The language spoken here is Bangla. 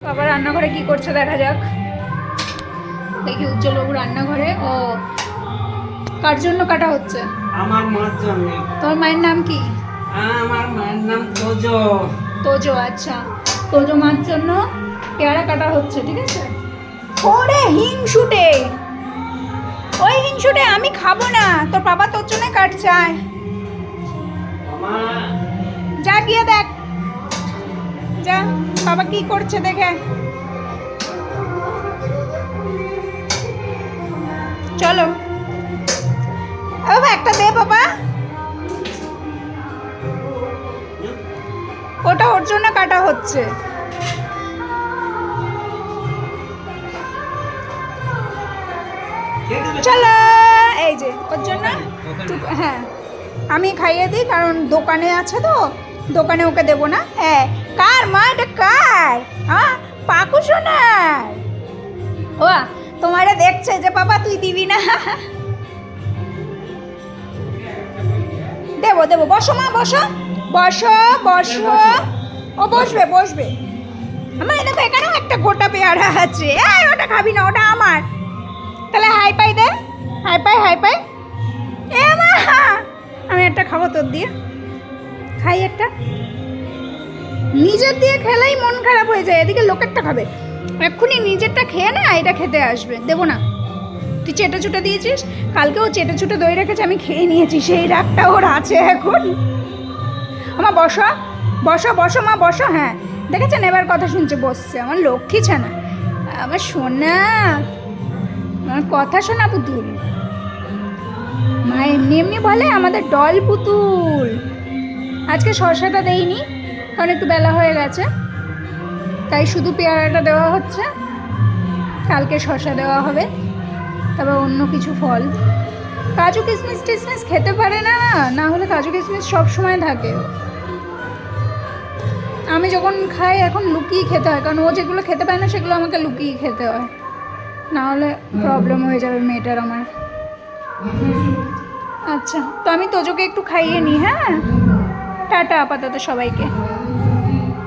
বাবা রান্নাঘরে কি করছে দেখা যাক। দেখি উজ্জ্বলবাবু রান্নাঘরে। ও কার জন্য কাটা হচ্ছে? আমার মার জন্য। তোমার মায়ের নাম কি? আমার মায়ের নাম তোজো। তোজো, আচ্ছা। তোজো মার জন্য পেয়ারা কাটা হচ্ছে, ঠিক আছে। ওরে হিংসুটে, ওই হিংসুটে আমি খাবো না, তোর বাবা তোর জন্য কাটছে। আয় যা গিয়ে দেখ, যা বাবা কি করছে দেখে। চলো বাবা একটা দে বাবা, ওটা ওর জন্য কাটা হচ্ছে। চলো এই যে ওর জন্য। হ্যাঁ আমি খাইয়ে দিই, কারণ দোকানে আছে তো, দোকানে ওকে দেবো না। হ্যাঁ কার মা এটা কার? হ্যাঁ পাকু সোনার। ও তোমারে দেখছে যে বাবা তুই দিবি না। দেবো দেবো, বসো মা বসো, বসো বসো। ও বসবে বসবে। আমার এনে তো এখানেও একটা গোটা পেয়ারা আছে। এই ওটা খাবি না, ওটা আমার। তাহলে হাই পাই দে, হাই পাই হাই পাই। এ মা আমি একটা খাবো তোর দিয়ে, খাই একটা। নিজের দিয়ে খেলেই মন খারাপ হয়ে যায়, এদিকে লোকেরটা খাবে। এক্ষুনি নিজেরটা খেয়ে না, এটা খেতে আসবে। দেবো না, তুই চেটে চুটে দিয়েছিস, কালকেও চেটে চুটে দই রেখেছে, আমি খেয়ে নিয়েছি, সেই রাগটা ওর আছে এখন। আমার বসো বসো বসো মা বসো। হ্যাঁ দেখেছেন এবার কথা শুনছে, বসছে। আমার লক্ষ্মী ছানা, আমার সোনা, আমার কথা শোনা পুতুল। মা এমনি এমনি বলে আমাদের ডল পুতুল। আজকে শসাটা দেইনি, কারণ একটু বেলা হয়ে গেছে, তাই শুধু পেয়ারাটা দেওয়া হচ্ছে। কালকে শসা দেওয়া হবে, তবে অন্য কিছু ফল। কাজু কিশমিশ টিশমিশ খেতে পারে না, না হলে কাজু কিশমিশ সবসময় থাকে। আমি যখন খাই এখন লুকিয়ে খেতে হয়, কারণ ও যেগুলো খেতে পায় না সেগুলো আমাকে লুকিয়ে খেতে হয়, না হলে প্রবলেম হয়ে যাবে মেয়েটার আমার। আচ্ছা তো আমি তোজোকে একটু খাইয়ে নিই। হ্যাঁ টাটা আপাতত সবাইকে।